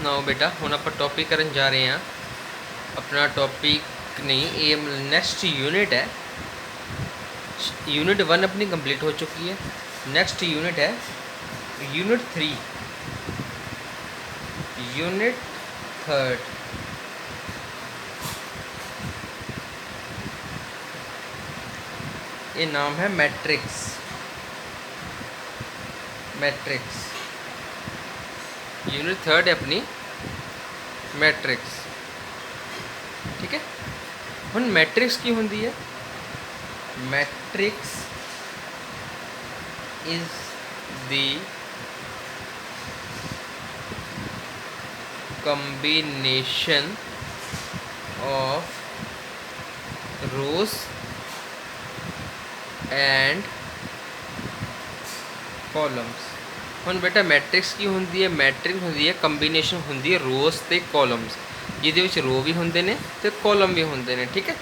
ਨਾਓ ਬੇਟਾ ਹੁਣ ਆਪਾਂ ਟੌਪਿਕ ਕਰਨ ਜਾ ਰਹੇ ਹਾਂ। ਆਪਣਾ ਟੌਪਿਕ नहीं ये नेक्स्ट यूनिट है। यूनिट 1 अपनी कंप्लीट हो चुकी है। नेक्स्ट यूनिट है यूनिट 3, यूनिट 3। ये नाम है मैट्रिक्स। मैट्रिक्स यूनिट 3 है अपनी मैट्रिक्स। ठीक है, हुण मैट्रिक्स की होंदी है? Matrix is the combination of rows and columns। हुण बेटा मैट्रिक्स की होंदी है? मैट्रिक्स होंदी है कंबीनेशन होंदी है रोज़ ते कॉलम्स, जिहदे विच रो भी होंदे ने ते कॉलम भी होंदे ने। ठीक है,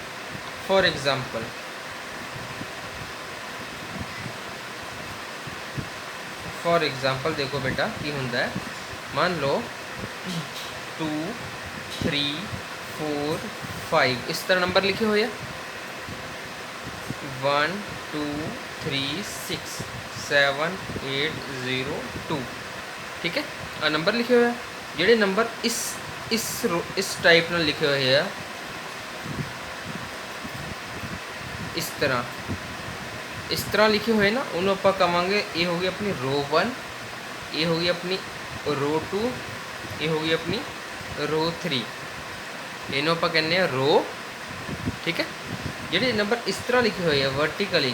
फॉर एग्जाम्पल देखो बेटा की होंदा है। मान लो 2 3 4 5 इस तरह नंबर लिखे हुए हैं। 1 2 3 6 7 8 0 2। ठीक है, आ नंबर लिखे हुए हैं। जिहड़े नंबर इस टाइप नाल लिखे हुए हैं, इस तरह लिखे हुए ना, उन्होंने आप कहांगे ये होगी अपनी रो 1, ये होगी अपनी रो 2, ये होगी अपनी रो 3। इन्हों आप कहने रो। ठीक है, जिहड़े नंबर इस तरह लिखे हुए हैं वर्टिकली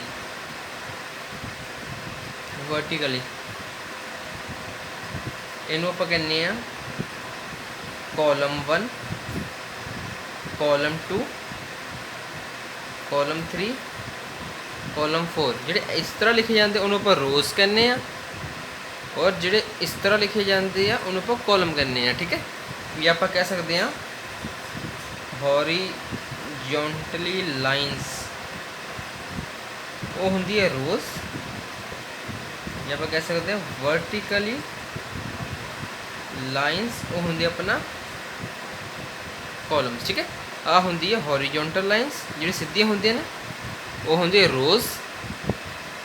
इन्हों आप कहने कॉलम 1, कॉलम 2, कॉलम 3, कॉलम 4। जिहड़े इस तरह लिखे जाते उन्होंने आप रोज़ कहने और जिहड़े इस तरह लिखे जाते हैं उन्होंने आप कॉलम कहने। ठीक है, ये आप कह सकते हैं हॉरिजॉन्टली लाइन्स वो होंदी है रोज़, या आप कह सकते हैं वर्टिकली लाइन्स वो होंदी अपना कॉलम्स। ठीक है, आ होंदी है हॉरिजॉन्टल लाइन्स जिहड़ी सीधियां होंदी ने वो होंदी है रोज़,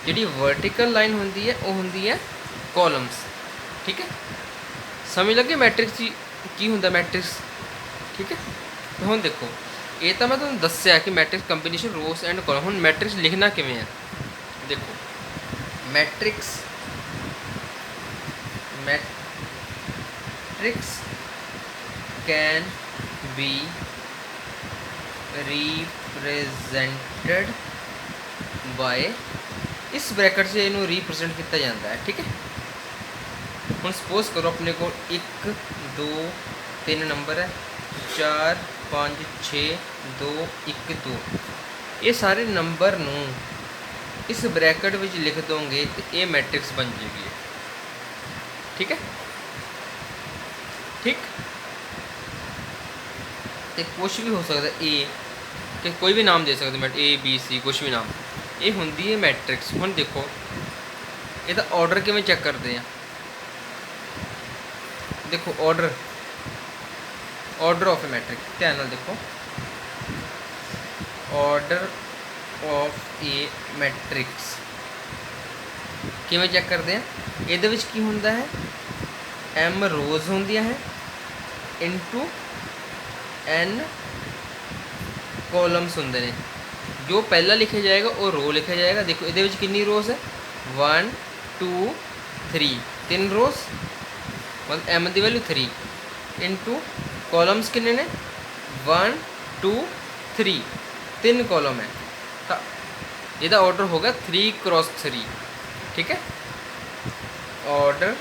जिहड़ी वर्टिकल लाइन होंदी है वो होंदी है कॉलम्स। ठीक है, समझ लगे मैट्रिक्स की होंदा मैट्रिक्स। ठीक है, तो हुण देखो ये तो मैं तुहानूं दस्सिया कि matrix combination rows and column. हुण मैट्रिक्स लिखना किवें है? देखो matrix can be represented by, इस ब्रैकेट से इनू रिप्रेजेंट किया जाता है। ठीक है, हम सपोज करो अपने को 1 2 3 नंबर है, 4 5 6 2 1 2। ये सारे नंबर नू इस ब्रैकेट में लिख दोगे तो ये मैट्रिक्स बन जाएगी। ठीक है, ठीक, तो कुछ भी हो सकता है ए कि कोई भी नाम दे सकते मैं A B C कुछ भी नाम। ये होंदी है मैट्रिक्स। हुण देखो ये ऑर्डर किवें चेक करते हैं? देखो ऑर्डर ऑफ ए मैट्रिक्स, ध्यान नाल देखो ऑर्डर ऑफ ए मैट्रिक्स किवें चेक करते हैं? ये की होंदा है M रोज़ होंदियां है इनटू N कॉलम्स होंदे ने। जो पहला लिखे जाएगा वो रो लिखा जाएगा। देखो ये कितनी रोज़ है? 1 2 3, 3 रोज़ मतलब M की वैल्यू 3 इनटू कॉलम्स कितने ने? 1 2 3, 3 कॉलम है। तो यदा ऑर्डर होगा 3 क्रॉस 3। ठीक है, ऑर्डर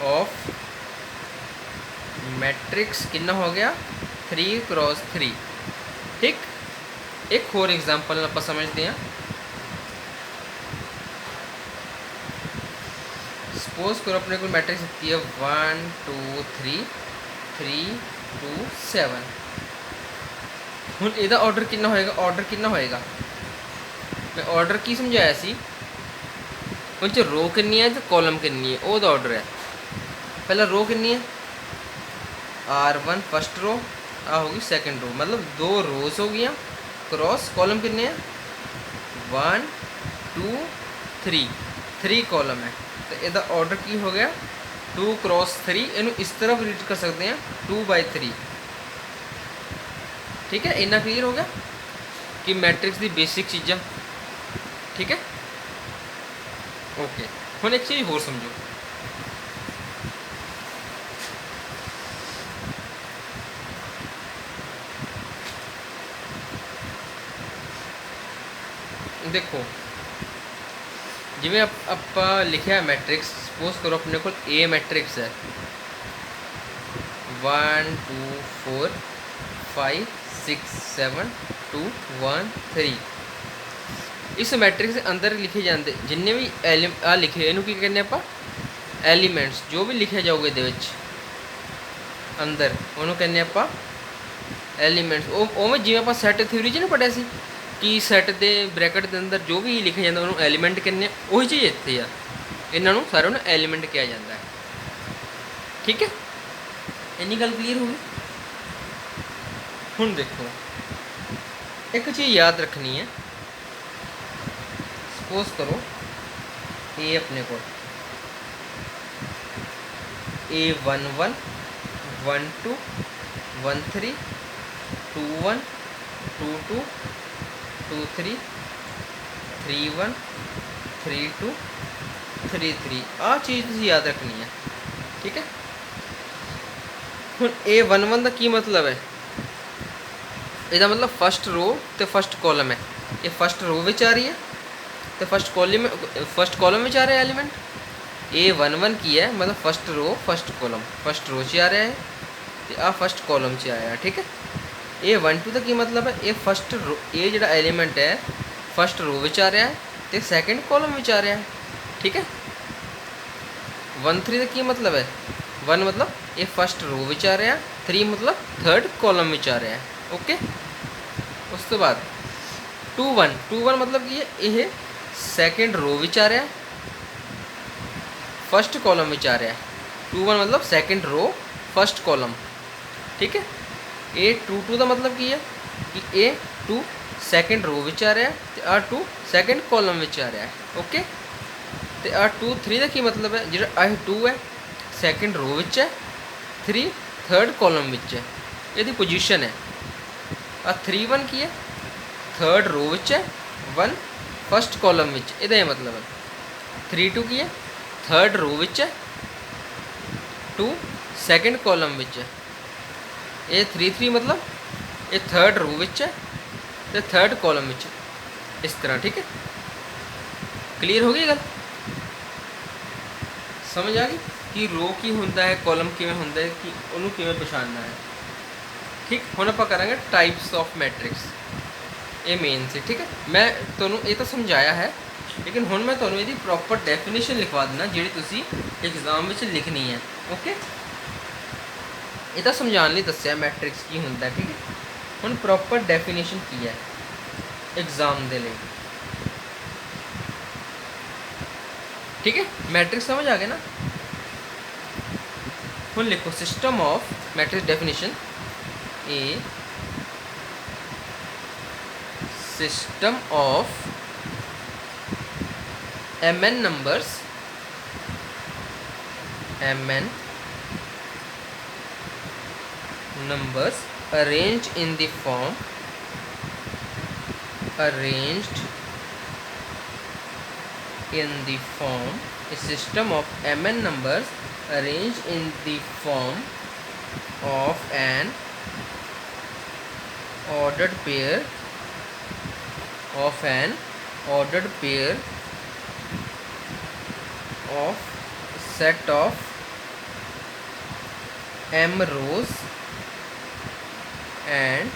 ऑफ मैट्रिक्स कितना हो गया? 3 क्रॉस 3। ठीक, एक और एग्जाम्पल आप समझते हैं। सपोज करो अपने को मैट्रिक्स दिखती है 1 2 3 3 2 7। हुण इहदा ऑर्डर कितना होएगा? ऑर्डर कितना होएगा? मैं ऑर्डर की समझाया सी, उन रो कितनी है तो कॉलम कितनी है वो ऑर्डर है। पहला रो कितनी है? R1 फस्ट रो, आ होगी सैकेंड रो, मतलब 2 रोज हो गई क्रॉस कॉलम कितने हैं 1 2 3 3 कॉलम है। तो यदा ऑर्डर की हो गया 2 क्रॉस 3, इनू इस तरफ रीड कर सकते हैं 2/3। ठीक है, इन्ना क्लीयर हो गया कि मैट्रिक्स की बेसिक चीज़ा। ठीक है, ओके। हुण एक चीज़ होर समझो, देखो जिवें आप लिखिया मैट्रिक्स, सपोज करो अपने को ए मैट्रिक्स है 1 2 4 5 6 7 2 1 3। इस मैट्रिक्स के अंदर लिखे जाते जिन्ने भी आ लिखे इनू की कहने आप एलीमेंट्स, जो भी लिखे जाओगे दे विच अंदर उन्होंने कहने आप एलीमेंट्स। उवें जिवें आप सैट थ्योरी च नहीं पढ़िया सी कि सैट के ब्रैकेट के अंदर जो भी लिखे जाता उन्होंने एलीमेंट कहने, वही चीज़ इत्थे आ, इन्हों सारे उन्हें एलीमेंट कहा जाता है। ठीक है, इन्नी गल क्लीयर होगी। हुण देखो एक चीज़ याद रखनी है, सपोज करो ए अपने को A1 1 1 2 1 3 2 1 2 2 2 3 3 1 3 2 3 3, आ चीज़ तुसीं याद रखनी है। ठीक है, हुण A1 1 का की मतलब है, इसका मतलब फस्ट रो तो फस्ट कॉलम है, ये फस्ट रो में आ रही है तो फस्ट कॉलम में आ रहा है एलीमेंट। A1 1 की है मतलब फस्ट रो फस्ट कॉलम, फस्ट रो च आ रहा है तो आ फस्ट कॉलम च आया। ठीक है, A1 2 का की मतलब है, ये फस्ट रो, ये जो एलीमेंट है फस्ट रो में आ रहा है तो सैकेंड कॉलम में आ रहा है। ठीक है, 1 3 का की मतलब है, 1 मतलब ये फस्ट रो में आ रहा है, 3 मतलब थर्ड कॉलम में आ रहा है। ओके, उस तो बाद 2 1 मतलब कि ये सैकेंड रो में आ रहा है, फस्ट कॉलम में आ रहा है। 2 1 मतलब सैकेंड रो फस्ट कॉलम। ठीक है, A2 2 का मतलब की है कि A2 सैकेंड रो में आ रहा है तो R2 सैकेंड कॉलम में आ रहा है। ओके, तो R2 3 का की मतलब है, जो I2 है सैकेंड रो में है, 3 थर्ड कॉलम में है, यदि पोजीशन है। A3 1 की है थर्ड रो में है, 1 फस्ट कॉलम में, यदा मतलब है। 3 2 की है थर्ड रो में है, 2 सैकेंड कॉलम में है। ये 3 3 मतलब ये थर्ड रो में है तो थर्ड कॉलम में, इस तरह। ठीक है, क्लीयर हो गई गल, समझ आ गई कि रो की होंदा है कॉलम किवें होंदा है कि उन्होंने किवें पछाणना है। ठीक, हुण आपां करांगे टाइप्स ऑफ मैट्रिक्स, ये मेन से। ठीक है, मैं तुहानूं ये तो समझाया है, लेकिन हुण मैं तुहानूं इहदी प्रॉपर डेफिनेशन लिखवा देना जिहड़ी तुसीं एग्जाम में लिखनी है। ओके, ये तो समझाने लिए दस्सिया मैट्रिक्स की होंदा है। ठीक है, हुण प्रॉपर डेफिनेशन की है एग्जाम दे लिए। ठीक है, मैट्रिक्स समझ आ गए ना। हुण लिखो system of matrix definition, A system of mn numbers, mn numbers arranged in the form, arranged in the form, a system of mn numbers arranged in the form of an ordered pair, of an ordered pair of set of m rows and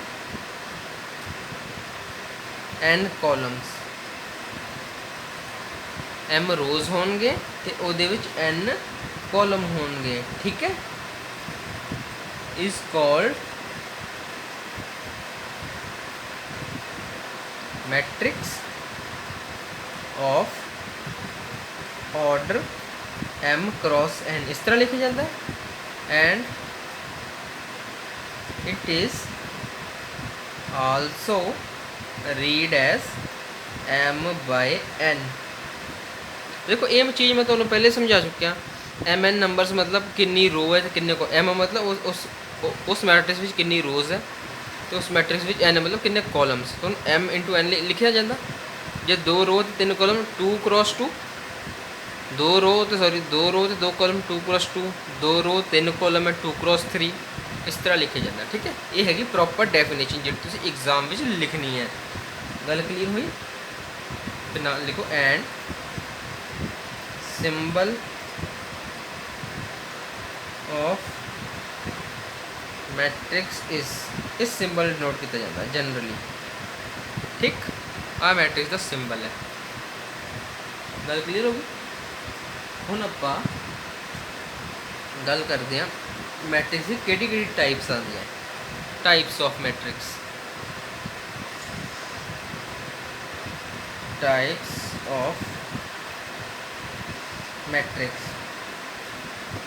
n columns। m rows होंगे तो ਉਹਦੇ ਵਿੱਚ n column होंगे। ठीक है, is called matrix of order m cross n, इस तरह लिखा जाता है। And it is also read as m/n। देखो ये चीज़ मैं तुहानू पहले समझा चुकिया। mn नंबरस मतलब कितनी रो है तो कितने को m मतलब उस मैट्रिक्स में कितनी रोज़ है तो उस मैट्रिक्स में n मतलब कितने कॉलम्स। तो m इंटू n लिखा जाता जो 2 रो तो 3 कॉलम 2 क्रॉस 2, 2 रो तो सॉरी 2 रो तो 2 कॉलम 2 क्रॉस 2, 2 रो 3 कॉलम है 2 क्रॉस 3, इस तरह लिखे जाता। ठीक है, ये हैगी प्रॉपर डेफिनेशन जी तुम एग्जाम में लिखनी है। गल क्लीयर हुई? तो ना लिखो एंड सिंबल ऑफ मैट्रिक्स इस सिंबल नोट किया जाता है जनरली। ठीक, आ मैट्रिक्स का सिंबल है। गल क्लीयर होगी? हुण आपां गल करते हैं मैट्रिक्स की किहड़ी टाइप्स आती हैं। Types of matrix, types of matrix.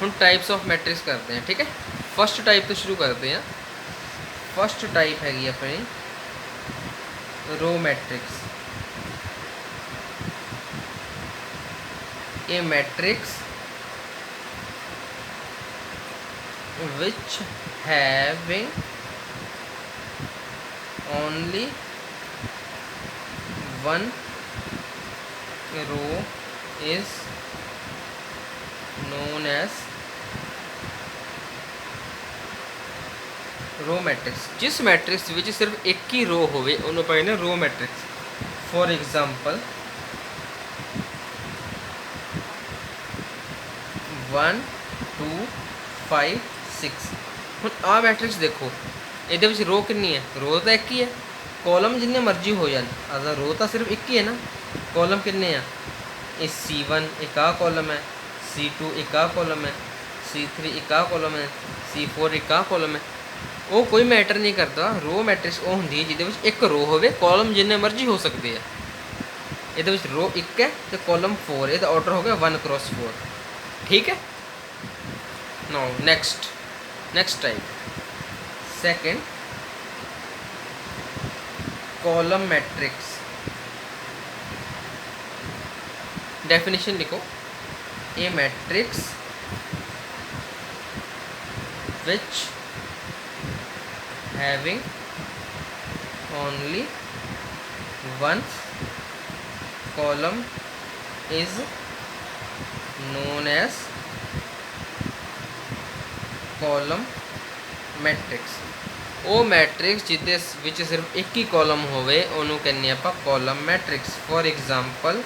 हम टाइप्स ऑफ मैट्रिक्स करते हैं। ठीक है, फर्स्ट टाइप तो शुरू करते हैं। फर्स्ट टाइप हैगी अपनी row matrix. A matrix which having only one row is known as row matrix. जिस मैट्रिक्स विच सिर्फ एक ही रो होवे उन्होंने कहते रो मैट्रिक्स। For example 1 2 5 6। हुण आ मैट्रिक्स देखो ये रो कितनी है, रो तो एक ही है, कॉलम जिन्ने मर्जी हो जाए, अगर रो तो सिर्फ एक ही है ना, कॉलम कितने हैं, ये C1 एक आ कॉलम है, C2 एक आ कॉलम है, C3 एक आ कॉलम है, C4 एक आ कॉलम है। वो कोई मैटर नहीं करता। रो मैट्रिक्स वो होंगी जिहदे विच एक रो होवे, कॉलम जिन्ने मर्जी हो सकते हैं। ये रो एक है तो कॉलम 4, ये ऑर्डर हो गया 1 क्रॉस 4। ठीक है, no next type second column matrix. Definition लिखो, a matrix which having only one column is known as column matrix। वो मैट्रिक्स जिदे विच सिर्फ एक ही कॉलम होवे उन्होंने कहने आपां column matrix. For example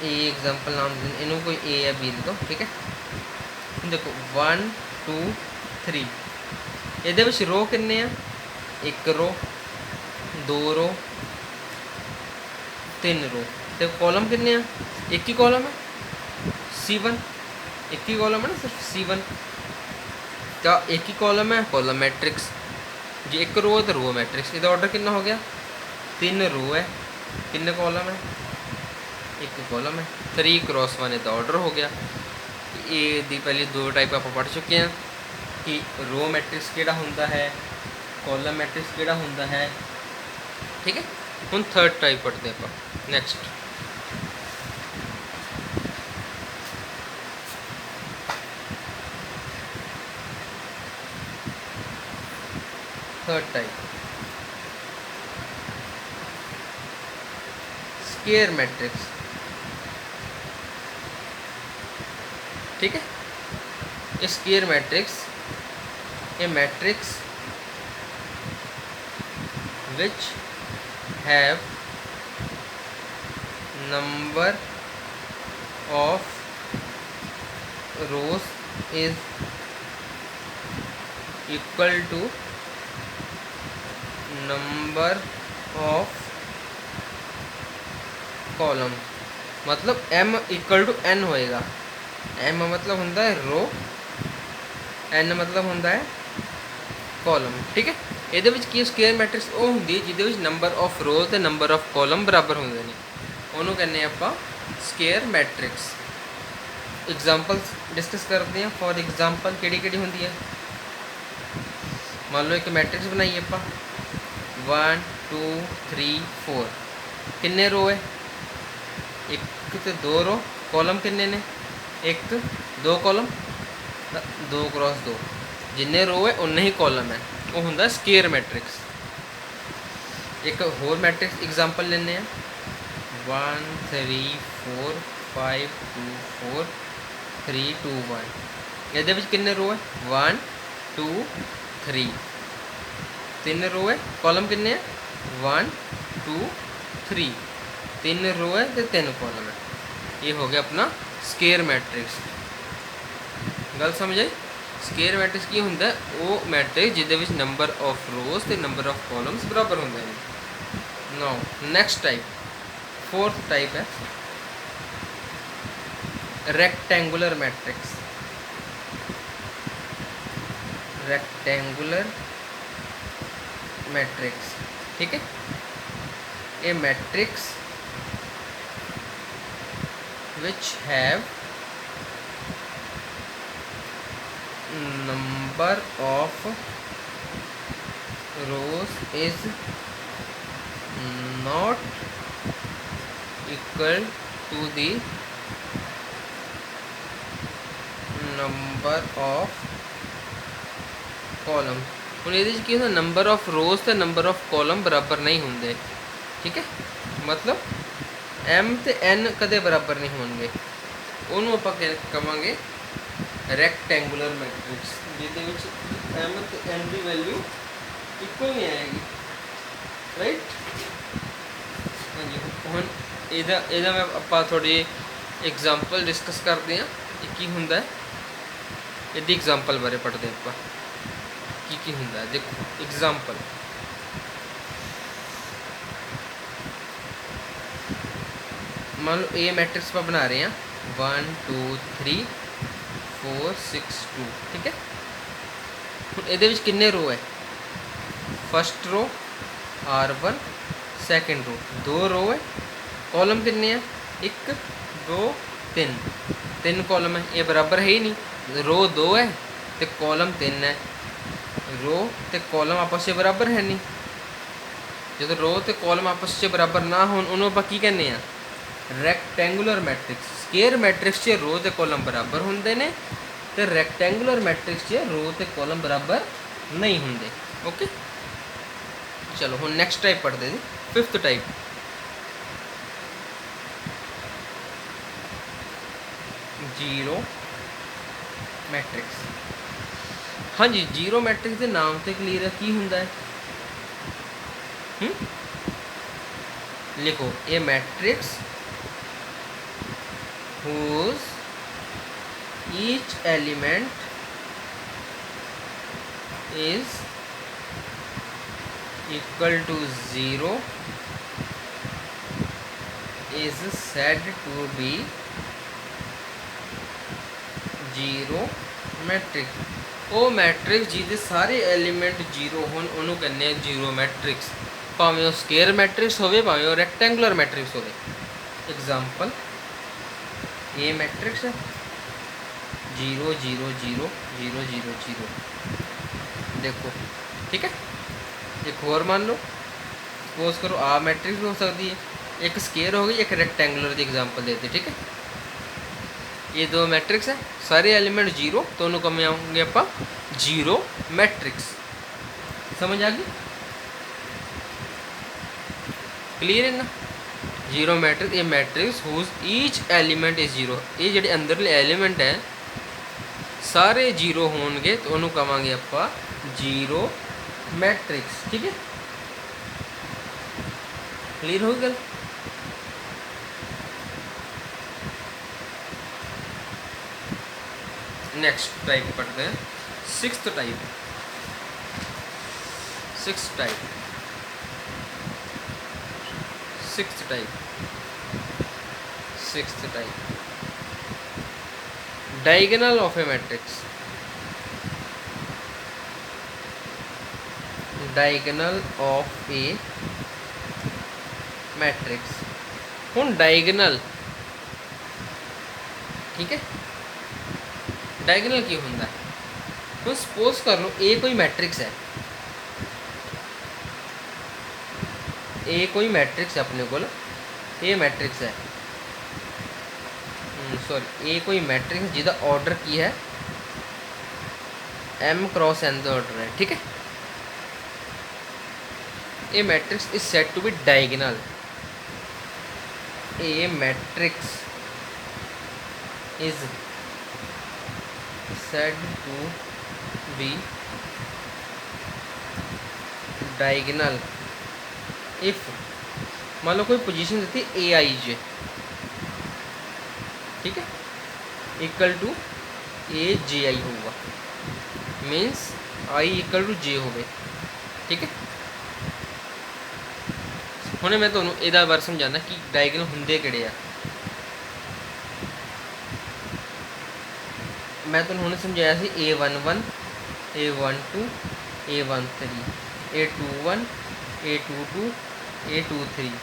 A example नाम इनू कोई ए है बी दो। ठीक है, देखो 1 2 3 ये रो किन्ने आ, एक रो 2 रो 3 रो, तो कॉलम किन्ने आ, एक ही कॉलम है C1, एक ही कॉलम है ना सिर्फ C1, तो एक ही कॉलम है कॉलम मैट्रिक्स। जो एक रो है तो रो मैट्रिक्स। इसका ऑर्डर कितना हो गया, 3 रो है, कितने कॉलम है, एक कॉलम है, 3 क्रॉस 1 इसका ऑर्डर हो गया। ये दी पहली 2 टाइप आप पढ़ चुके हैं कि रो मैट्रिक्स केड़ा हुंदा है, कॉलम मैट्रिक्स केड़ा हुंदा है। ठीक है, हुण थर्ड टाइप पढ़ते हैं आप। Next third type square matrix. ठीक है, square matrix a matrix which have number of rows is equal to number of column. मतलब m इक्वल टू n होएगा। m मतलब होंदा है रो, n मतलब होंदा है कॉलम। ठीक है, ਇਹਦੇ ਵਿੱਚ ਕੀ ਸਕੁਅਰ ਮੈਟ੍ਰਿਕਸ ਉਹ ਹੁੰਦੀ ਹੈ ਜਿਹਦੇ ਵਿੱਚ ਨੰਬਰ ਆਫ ਰੋ ਤੇ ਨੰਬਰ ਆਫ ਕਾਲਮ ਬਰਾਬਰ ਹੁੰਦੇ ਨੇ, ਉਹਨੂੰ ਕਹਿੰਦੇ ਆਪਾਂ ਸਕੁਅਰ ਮੈਟ੍ਰਿਕਸ। एग्जाम्पल्स डिस्कस करते हैं। फॉर एग्जाम्पल किहड़ी होंदी है, मान लो एक मैट्रिक्स बनाइए आप 1 2 3 4, किन्ने रो है, एक तो दो रो, कॉलम किन्ने ने, एक दो कॉलम, 2 क्रॉस 2, जिन्ने रो है उन्ने ही कॉलम है, वो होंदा स्केयर मैट्रिक्स। एक होर मैट्रिक्स एग्जाम्पल लेने 1 3 4 5 2 4 3 2 1, ये किन्ने रो है 1 2 3, 3 रो है, कॉलम किन्ने 1 2 3, 3 रो है तो 3 कॉलम है, ये हो गया अपना स्केयर मैट्रिक्स। गल समझ आई। स्केयर मैट्रिक्स की होंदा है, वो मैट्रिक्स जिहदे विच नंबर ऑफ रोज ते नंबर ऑफ कॉलम्स बराबर होंदे हैं। Now next type, fourth type है रेक्टेंगुलर मैट्रिक्स। रेक्टेंगुलर मैट्रिक्स, ठीक है, a matrix which have number of rows is not equal to the number of column। ਹੁਣ ਇਹਦੇ 'ਚ ਕੀ ਹੁੰਦਾ, ਨੰਬਰ ਆਫ ਰੋਜ਼ ਤੇ ਨੰਬਰ ਆਫ ਕਾਲਮ ਬਰਾਬਰ ਨਹੀਂ ਹੁੰਦੇ, ਠੀਕ ਹੈ, ਮਤਲਬ m ਤੇ n ਕਦੇ ਬਰਾਬਰ ਨਹੀਂ ਹੋਣਗੇ, ਉਹਨੂੰ ਆਪਾਂ ਕਹਾਂਗੇ ਰੈਕਟੈਂਗੂਲਰ ਮੈਟ੍ਰਿਕਸ, ਜਿਹਦੇ ਵਿੱਚ m ਤੇ n ਦੀ ਵੈਲਿਊ ਇਕੁਅਲ ਨਹੀਂ ਆਏਗੀ, ਰਾਈਟ। ਹਾਂਜੀ, ਹੁਣ ਇਹਦਾ ਮੈਂ ਆਪਾਂ ਥੋੜੀ ਐਗਜ਼ਾਮਪਲ ਡਿਸਕਸ ਕਰਦੇ ਹਾਂ ਕਿ ਕੀ ਹੁੰਦਾ ਹੈ, ਇਹਦੀ ਐਗਜ਼ਾਮਪਲ ਬਾਰੇ ਪੜ੍ਹਦੇ ਆਪਾਂ ਕੀ ਹੁੰਦਾ ਹੈ। ਦੇਖੋ ਐਗਜ਼ਾਮਪਲ, मान लो ए मैट्रिक्स पर बना रहे हैं 1 2 3 4 6 2, ठीक है। ਹੁਣ ਇਹਦੇ ਵਿੱਚ ਕਿੰਨੇ रो है, फस्ट रो R1, सैकेंड रो, 2 रो है, कॉलम किन्ने हैं 1 2 3, 3 कॉलम है, ये बराबर है ही नहीं, रो 2 है तो कॉलम 3 है, रो तो कॉलम आपस में बराबर है नहीं। जो रो तो कॉलम आपस में बराबर ना हो उन्होंने आप की कहने हैं रैक्टेंगुलर मैट्रिक्स। स्केयर मैट्रिक्स च रो ते कॉलम बराबर होंदे ने ते रैक्टेंगुलर मैट्रिक्स च रो ते कॉलम बराबर नहीं होंदे। ओके, चलो हुण नैक्सट टाइप पढ़ते जी, फिफ्थ टाइप जीरो मैट्रिक्स। हाँ जी, जीरो मैट्रिक्स के नाम से क्लीयर है की हुंदा है। लिखो a matrix whose each element is equal to 0 is said to be zero matrix. वो मैट्रिक्स जिहदे सारे एलीमेंट जीरो होन उन्होंने कहने हैं जीरो मैट्रिक्स, भावें वो स्केयर मैट्रिक्स होवे भावें वो रैक्टेंगुलर मैट्रिक्स होवे। एग्जाम्पल ए मैट्रिक्स है 0 0 0 0 0 0, देखो ठीक है। एक और मान लो, सपोज करो आ मैट्रिक्स भी हो सकती है, एक स्केयर हो गई एक रेक्टेंगुलर की एग्जांपल देते, ठीक है। ये दो मैट्रिक्स है, सारे एलिमेंट जीरो, तो उन्होंने कम आएंगे आप जीरो मैट्रिक्स। समझ आ गई, क्लियर है ना। जीरो मैट्रिक्स, ये matrix whose each element is zero, ये जो अंदरले एलिमेंट है सारे जीरो होंगे तो उन्होंने कहांगे आप जीरो मैट्रिक्स, ठीक है। क्लियर हो गल। नेक्स्ट टाइप पढ़ते हैं, sixth type. Sixth type sixth type sixth type diagonal of A matrix. Diagonal of A matrix. हुण डायगोनल, ठीक है, डायगनल की होंगे। तो सपोज कर लो ए कोई मैट्रिक्स है, ए कोई मैट्रिक्स है अपने को, ए मैट्रिक्स है, सॉरी ए कोई मैट्रिक्स जिदा ऑर्डर की है m क्रॉस n का ऑर्डर है, ठीक है। A matrix is said to be diagonal, a matrix is said to be diagonal if मान लो कोई पोजीशन देती है ए आई जे, ठीक है, इक्वल टू ए जे आई होगा, मीन्स आई इक्वल टू जे हो गए, ठीक है। हुणे मैं तुहानूं इहदा बारे समझाना कि डायगोनल हुंदे किहड़े आ। मैं तुहानूं हुणे समझाया सी A11 A12 A13 A21 A22 A23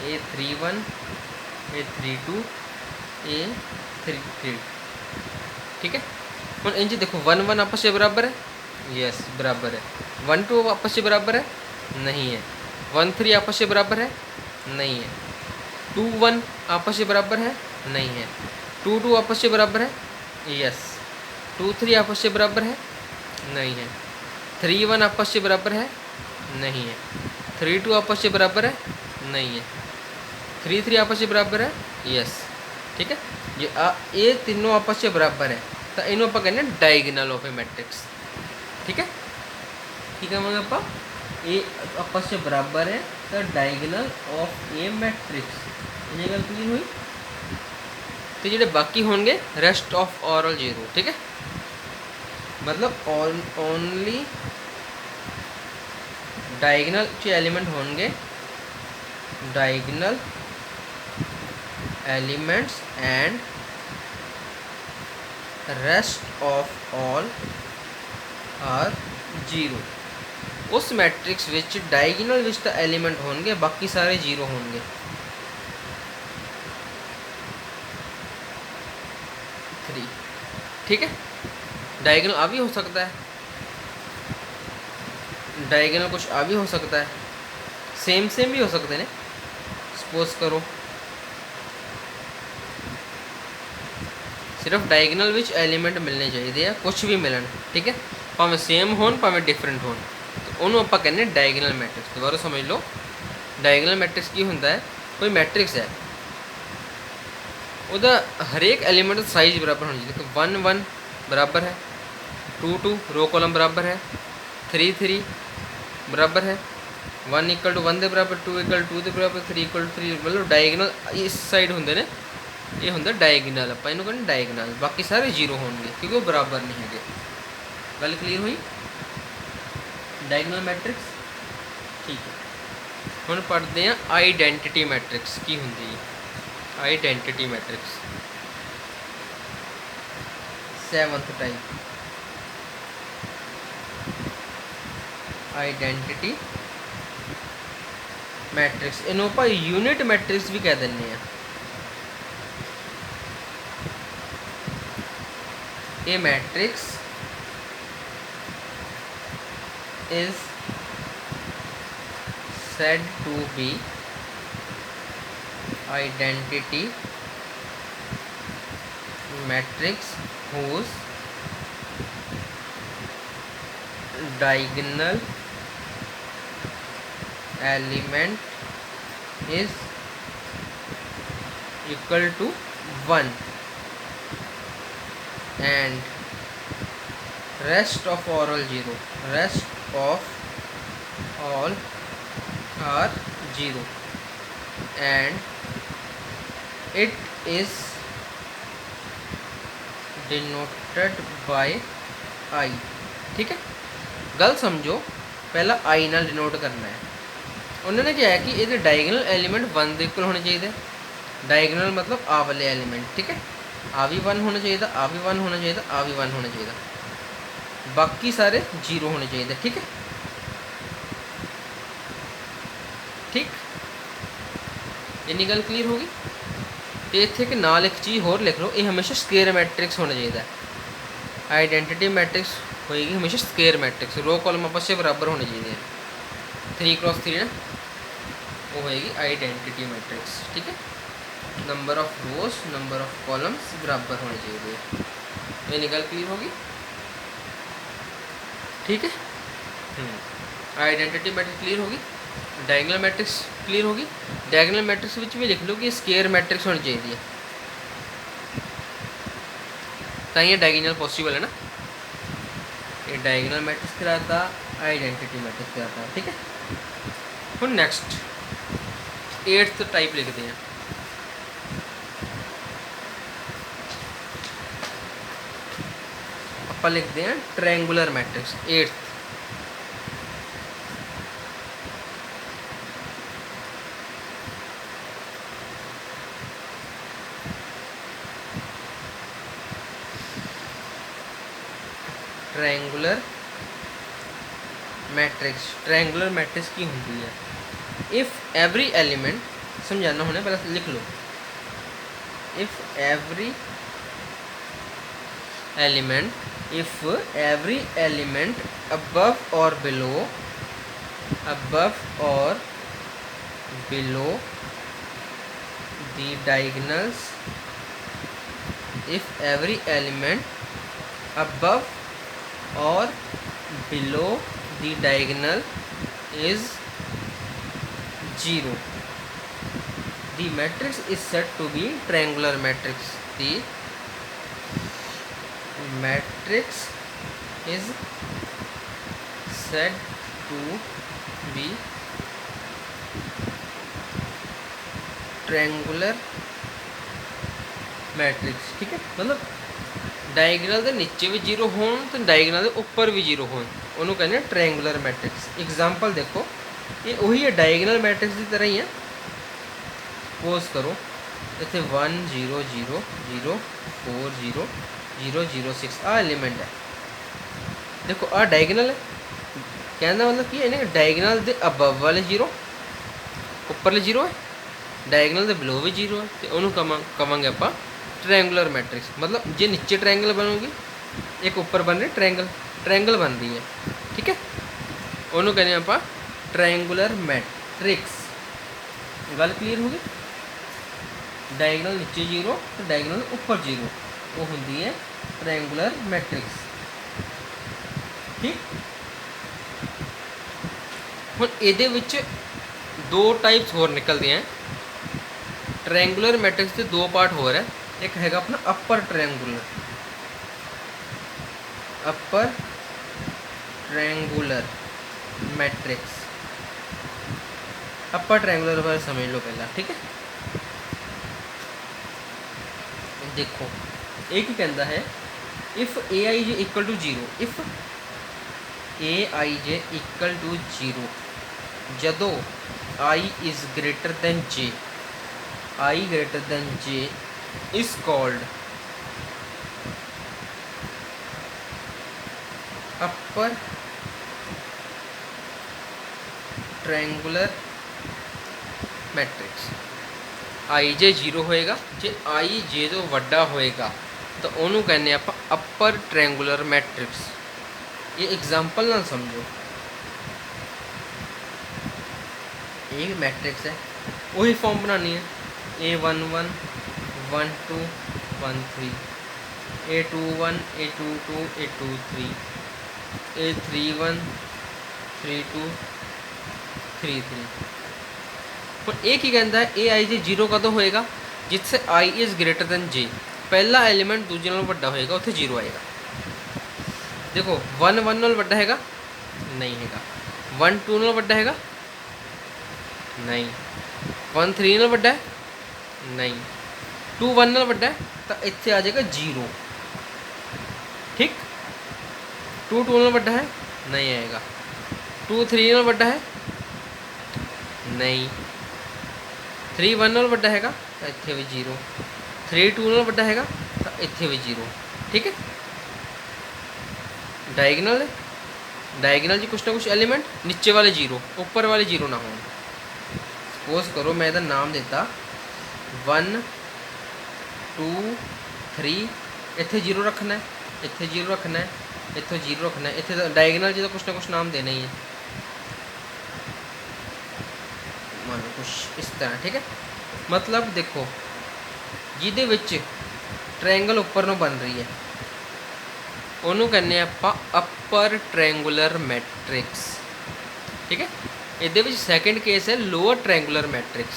A31 A32 A33, ठीक है। हुण इंज देखो 1 1 आपस में बराबर है, यस बराबर है। 1 2 आपस में बराबर है, नहीं है। 1 3 आपस में बराबर है, नहीं है। 2 1 आपस में बराबर है, नहीं है। 2 2 आपस में बराबर है, यस। 2 3 आपस में बराबर है, नहीं है। 3 1 आपस में बराबर है, नहीं है। 3 2 आपस में बराबर है, नहीं है। 3 3 आपस में बराबर है, यस, ठीक है। ये तीनों आपस में बराबर है तो इन्हों आप कहने डायगोनल ऑफ ए मैट्रिक्स, ठीक है। ठीक है मतलब आप ए आपस में बराबर है तो डायगोनल ऑफ ए मैट्रिक्स, ये गल क्लियर हुई। तो जोड़े बाकी होंगे रेस्ट ऑफ ऑरल 0, ठीक है। मतलब ओनली डायगोनल के एलिमेंट होंगे, diagonal elements and rest of all are 0। उस मैट्रिक्स विच डायगोनल विच तो एलिमेंट होंगे, बाकी सारे 0 होंगे। ठीक है। डायगोनल आ भी हो सकता है, डायगोनल कुछ आ भी हो सकता है, सेम भी हो सकते हैं। सपोज करो सिर्फ डायगोनल विच एलिमेंट मिलने चाहिए, कुछ भी मिलन, ठीक है, भावें सेम होन भावें डिफरेंट होन, तो उन्होंने आप कहने डायगोनल मैट्रिक्स। दोबारा समझ लो, डायगोनल मैट्रिक्स की होंदा है, कोई मैट्रिक्स है उदा हरेक एलिमेंट का साइज बराबर होना चाहिए। 1 1 बराबर है, 2 2 रो कॉलम बराबर है, 3 3 बराबर है, 1 इक्वल टू 1 के बराबर, 2 इक्वल टू 2 के बराबर, 3 इक्वल टू 3, मतलब डायगोनल इस साइड होंगे ने, ये होंगे डायगोनल, आप इन्हों कहते डायगोनल, बाकी सारे 0 होंगे क्योंकि वो बराबर नहीं है। गल क्लीयर हुई डायगोनल मैट्रिक्स, ठीक है। हम पढ़ते हैं आइडेंटिटी मैट्रिक्स की होंगी है। Identity matrix 7th type, identity matrix, इन्हों आप यूनिट मैट्रिक्स भी कह दें। ए matrix is said to be identity matrix whose diagonal element is equal to 1 and rest of all 0, rest of all are 0 and it is denoted by I, ठीक है। गल समझो, पहला आई नाल डिनोट करना है। उन्होंने क्या है कि ये डायगोनल एलिमेंट 1 के इक्वल होने चाहिए, डायगोनल मतलब आ वाले एलिमेंट, ठीक है। आ भी 1 होना चाहिए, आ भी 1 होना चाहिए, आ भी 1 होना चाहिए, बाकी सारे 0 होने चाहिए, ठीक है। ठीक, इन्नी गल क्लीयर होगी। तो इतने कि नाल एक चीज़ होर लिख लो, ये हमेशा स्क्वेयर मैट्रिक्स होना चाहिए। आइडेंटिटी मैट्रिक्स होएगी हमेशा स्केयर मैट्रिक्स, रो कॉलम आपस में बराबर होने चाहिए, 3x3 ना, वो होएगी आइडेंटिटी मैट्रिक्स। ठीक है, number of rose number of columns बराबर होने चाहिए, ये निकल क्लियर होगी। ठीक है, आइडेंटिटी मैट्रिक्स क्लियर होगी, डायगोनल मैट्रिक्स क्लियर होगी। डायगोनल मैट्रिक्स विच भी लिख लो कि स्केयर मैट्रिक्स होनी चाहिए, ताकि डायगोनल पॉसिबल है ना, ये डायगोनल मैट्रिक्स कहलाता, आइडेंटिटी मैट्रिक्स कहलाता। ठीक है, हम नेक्स्ट 8th टाइप लिखते हैं। आप लिखते हैं triangular matrix 8th। Triangular matrix, triangular matrix की होती है इफ़ एवरी एलिमेंट, समझाना होना पहले लिख लो, if every element above or below the diagonals, if every element above or below the diagonal is 0, the matrix is said to be triangular matrix. The matrix is said to be triangular matrix. ठीक है, मतलब diagonal के नीचे भी 0 हो तो diagonal के ऊपर भी 0 हो, उन्होंने कहते हैं ट्रायंगुलर मैट्रिक्स। एग्जाम्पल देखो, ये वही है डायगोनल मैट्रिक्स की तरह ही है। सपोज करो इतने 1 0 0 0 4 0 0 0 6 आ एलिमेंट है, देखो आ डायगोनल है, कहने का मतलब कि इन्हें डायगोनल के अबव वाले 0, उपरले 0 है, डायगोनल के बिलो भी 0 है, तो उन्होंने कहेंगे आप ट्रायंगुलर मैट्रिक्स। मतलब जो नीचे ट्रायंगल बनूगी, एक ऊपर बन रही ट्रायंगल बन रही है। ठीक है, उन्होंने कहने आप ट्रायंगुलर मैट्रिक्स। गल क्लीयर होगी, डायगोनल नीचे 0 तो डायगोनल ऊपर 0, वो होंगी है ट्रायंगुलर मैट्रिक्स। ठीक, हुण इहदे विच 2 टाइप्स होर निकलते हैं। ट्रायंगुलर मैट्रिक्स के 2 पार्ट हो रहा है, एक हैगा अपना अपर ट्रायंगुलर मैट्रिक्स। अपर ट्रायंगुलर बारे समझ लो पहला। ठीक है, देखो एक ही कहता है if a i j equal to 0, if a i j equal to 0 जदों i is greater than j, i greater than j is called upper triangular matrix. I j 0 होएगा, जे आई जे तो वड्डा होएगा तो उन्होंने कहने आप अपर ट्रायंगुलर मैट्रिक्स। ये एग्जाम्पल ना समझो, एक मैट्रिक्स है, वही फॉर्म बनानी है, A11 1 2 1 3, A21 A22 A23, A31 32 33। पर एक ही कहता है ए आई जे 0 कदों होएगा, जिससे आई इज़ ग्रेटर दैन जे, पहला एलिमेंट दूजे नालों वड्डा होएगा, उत्थे 0 आएगा। देखो 1 1 नाल वड्डा हैगा, नहीं हैगा। 1 2 नाल वड्डा हैगा, नहीं। 1 3 नाल वड्डा है, नहीं। 2 1 नाल वड्डा है तो इत्थे आ जाएगा 0। ठीक, 2 2 नाल वड्डा है, नहीं आएगा। 2 3 नाल वड्डा है, नहीं। 3 1 नाल वड्डा हैगा तो इत्थे भी 0। 3 2 नाल वड्डा हैगा तो इत्थे भी 0। ठीक है, डायगोनल है, डायगोनल जी कुछ ना कुछ एलिमेंट नीचे वाले 0 ऊपर वाले 0 ना हो। सपोज करो मैं इधर नाम देता 1 2 3, इत्थे 0 रखना है, इत्थे 0 रखना है, इत्थों 0 रखना है, इत्थे डायगनल जो कुछ ना कुछ नाम देना ही है, मान लो कुछ इस तरह, ठीक है। मतलब देखो ਜਿਹਦੇ ਵਿੱਚ ट्रायंगल उपर ਨੂੰ बन रही है ਉਹਨੂੰ ਕਹਿੰਦੇ ਆਪਾਂ अपर ट्रायंगुलर मैट्रिक्स, ठीक है। ਇਹਦੇ ਵਿੱਚ सैकेंड केस है lower triangular matrix,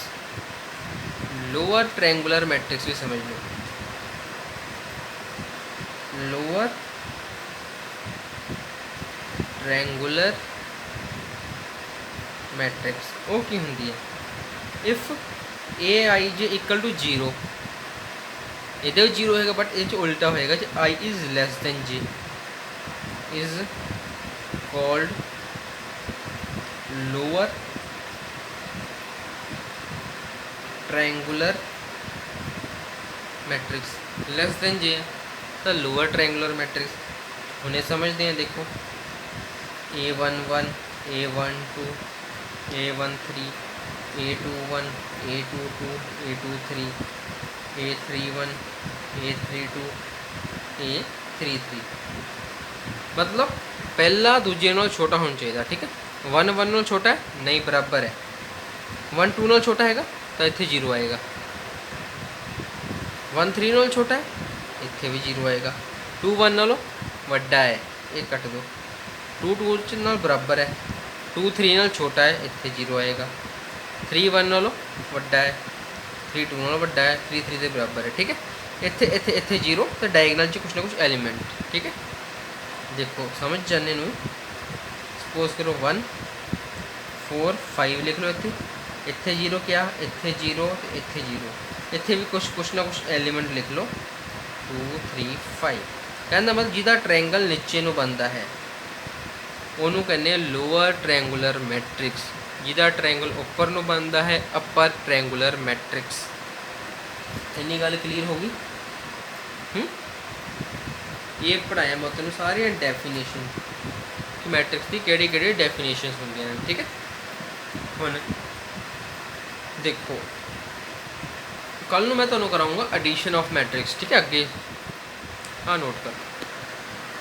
lower triangular matrix भी समझ लो, लोअर ट्रायंगुलर मैट्रिक्स वो की होंगी है if a i j equal to 0, ये 0 होएगा बट ये उल्टा होएगा जो i is less than j is called lower triangular matrix, less than j तो लोअर ट्रायंगुलर मैट्रिक्स। उन्हें समझते हैं, देखो A11 A12 A13 A21 A22 A23 A31 A32 A33, मतलब पहला दूजे नाल छोटा होना चाहिए, ठीक है। 1 1 नाल छोटा है नहीं बराबर है, 1 2 नाल छोटा हैगा तो इत्थे 0 आएगा, 1 3 नाल छोटा है इत्थे भी 0 आएगा, 2 1 नालों वड्डा है ये कट दो, 2 2 नाल बराबर है, 2 3 नाल छोटा है इत्थे 0 आएगा, 3 1 नालों वड्डा है, 3 2 नालों वड्डा है, 3 3 के बराबर है, ठीक है। इत्थे इत्थे इत्थे 0 तो डायगनल च कुछ ना कुछ एलीमेंट, ठीक है। देखो समझ जाने नूं सपोज करो 1 4 5 लिख लो, इत्थे इत्थे 0 क्या इत्थे 0 तो इत्थे 0, इत्थे भी कुछ ना कुछ एलीमेंट लिख लो 2 3 5। कहना मतलब जिहदा ट्रायंगल नीचे नूं बनता है ਉਹਨੂੰ कहने लोअर ट्रायंगुलर मैट्रिक्स, जिहदा ट्रायंगल उपर नूं बनता है अपर ट्रायंगुलर मैट्रिक्स। इन्नी गल क्लीयर होगी। ये पढ़ाया मैं तेन सारिया डेफिनेशन कि मैट्रिक्स की केड़ी केड़ी डेफिनेशन होंगे, ठीक है। हुण देखो कल मैं तुहानूं कराऊंगा एडिशन ऑफ मैट्रिक्स, ठीक है। अगे हाँ नोट कर